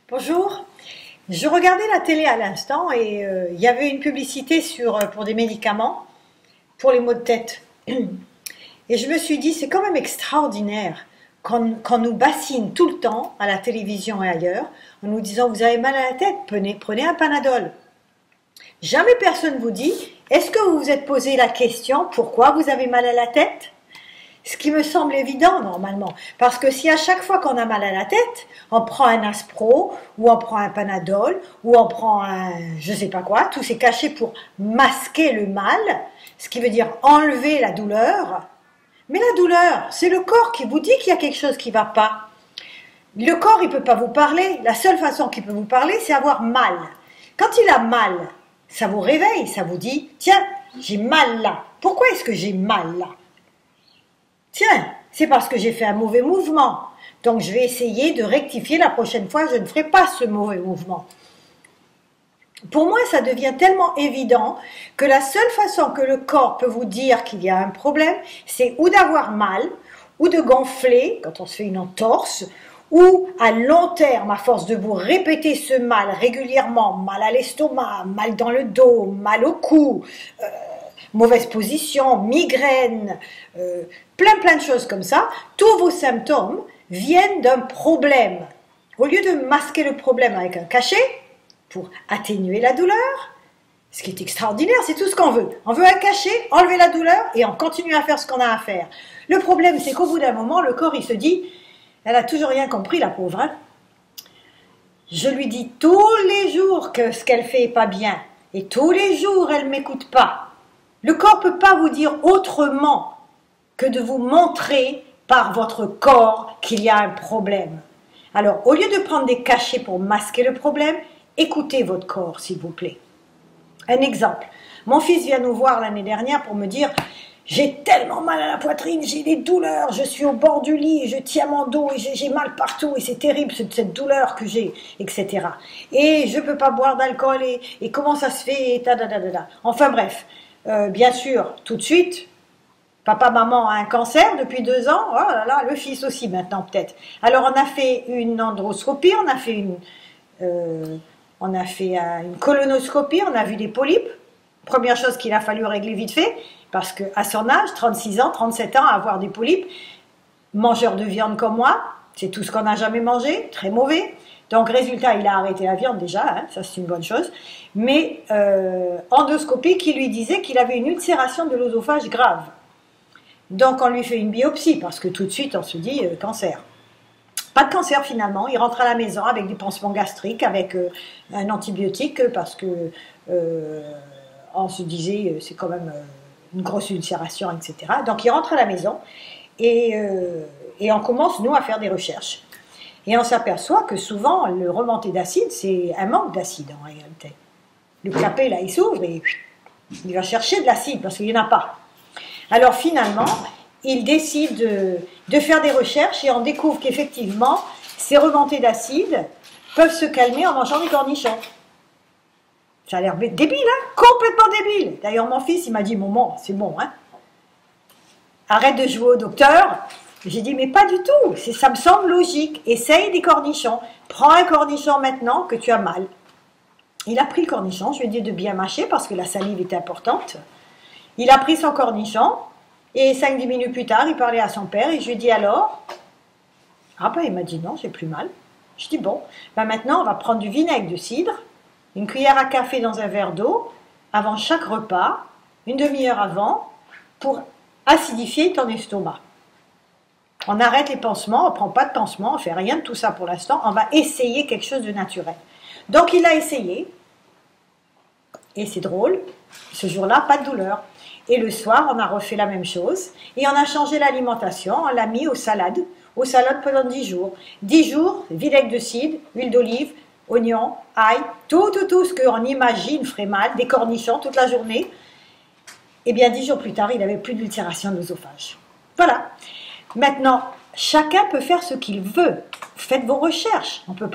Bonjour, je regardais la télé à l'instant et il y avait une publicité pour des médicaments pour les maux de tête. Et je me suis dit, c'est quand même extraordinaire qu'on nous bassine tout le temps à la télévision et ailleurs en nous disant vous avez mal à la tête, prenez un Panadol. Jamais personne vous dit, est-ce que vous vous êtes posé la question pourquoi vous avez mal à la tête? Ce qui me semble évident normalement, parce que si à chaque fois qu'on a mal à la tête, on prend un Aspro, ou on prend un Panadol, ou on prend un je sais pas quoi, tout c'est caché pour masquer le mal, ce qui veut dire enlever la douleur. Mais la douleur, c'est le corps qui vous dit qu'il y a quelque chose qui ne va pas. Le corps, il ne peut pas vous parler, la seule façon qu'il peut vous parler, c'est avoir mal. Quand il a mal, ça vous réveille, ça vous dit, tiens, j'ai mal là. Pourquoi est-ce que j'ai mal là? Tiens, c'est parce que j'ai fait un mauvais mouvement. Donc je vais essayer de rectifier la prochaine fois, je ne ferai pas ce mauvais mouvement. Pour moi, ça devient tellement évident que la seule façon que le corps peut vous dire qu'il y a un problème, c'est ou d'avoir mal, ou de gonfler, quand on se fait une entorse, ou à long terme, à force de vous répéter ce mal régulièrement, mal à l'estomac, mal dans le dos, mal au cou, mauvaise position, migraine, plein de choses comme ça, tous vos symptômes viennent d'un problème. Au lieu de masquer le problème avec un cachet, pour atténuer la douleur, ce qui est extraordinaire, c'est tout ce qu'on veut. On veut un cachet, enlever la douleur et on continue à faire ce qu'on a à faire. Le problème, c'est qu'au bout d'un moment, le corps, il se dit, elle a toujours rien compris, la pauvre. Hein. Je lui dis tous les jours que ce qu'elle fait n'est pas bien et tous les jours, elle ne m'écoute pas. Le corps ne peut pas vous dire autrement que de vous montrer par votre corps qu'il y a un problème. Alors, au lieu de prendre des cachets pour masquer le problème, écoutez votre corps, s'il vous plaît. Un exemple. Mon fils vient nous voir l'année dernière pour me dire « J'ai tellement mal à la poitrine, j'ai des douleurs, je suis au bord du lit, je tiens mon dos et j'ai mal partout et c'est terrible cette douleur que j'ai, etc. Et je ne peux pas boire d'alcool et comment ça se fait et ta. Enfin bref, bien sûr, tout de suite, papa, maman a un cancer depuis 2 ans, oh là là, le fils aussi maintenant peut-être. Alors on a fait une androscopie, on a fait une colonoscopie, on a vu des polypes. Première chose qu'il a fallu régler vite fait, parce qu'à son âge, 36 ans, 37 ans, avoir des polypes, mangeur de viande comme moi, c'est tout ce qu'on n'a jamais mangé, très mauvais. Donc résultat, il a arrêté la viande déjà, hein, ça c'est une bonne chose. Mais endoscopie qui lui disait qu'il avait une ulcération de l'œsophage grave. Donc on lui fait une biopsie, parce que tout de suite on se dit cancer. Pas de cancer finalement, il rentre à la maison avec des pansements gastriques, avec un antibiotique, parce que on se disait c'est quand même une grosse ulcération, etc. Donc il rentre à la maison et on commence nous à faire des recherches. Et on s'aperçoit que souvent le remonté d'acide, c'est un manque d'acide en réalité. Le clapet là il s'ouvre et il va chercher de l'acide parce qu'il n'y en a pas. Alors finalement, il décide de faire des recherches et on découvre qu'effectivement, ces remontées d'acide peuvent se calmer en mangeant des cornichons. Ça a l'air débile, hein? Complètement débile. D'ailleurs, mon fils, il m'a dit, maman, c'est bon, hein? Arrête de jouer au docteur. J'ai dit, mais pas du tout, ça me semble logique. Essaye des cornichons. Prends un cornichon maintenant que tu as mal. Il a pris le cornichon, je lui ai dit de bien mâcher parce que la salive est importante. Il a pris son cornichon. Et 5-10 minutes plus tard, il parlait à son père et je lui ai dit alors? Ah ben il m'a dit non, j'ai plus mal. Je dis bon, ben maintenant on va prendre du vinaigre de cidre, une cuillère à café dans un verre d'eau, avant chaque repas, une demi-heure avant, pour acidifier ton estomac. On arrête les pansements, on ne prend pas de pansements, on ne fait rien de tout ça pour l'instant, on va essayer quelque chose de naturel. Donc il a essayé, et c'est drôle, ce jour-là, pas de douleur. Et le soir, on a refait la même chose. Et on a changé l'alimentation, on l'a mis aux salades pendant 10 jours. 10 jours, vinaigre de cidre, huile d'olive, oignons, ail, tout ce qu'on imagine ferait mal, des cornichons toute la journée. Et bien 10 jours plus tard, il n'avait plus d'ulcération de l'œsophage. Voilà. Maintenant, chacun peut faire ce qu'il veut. Faites vos recherches. On peut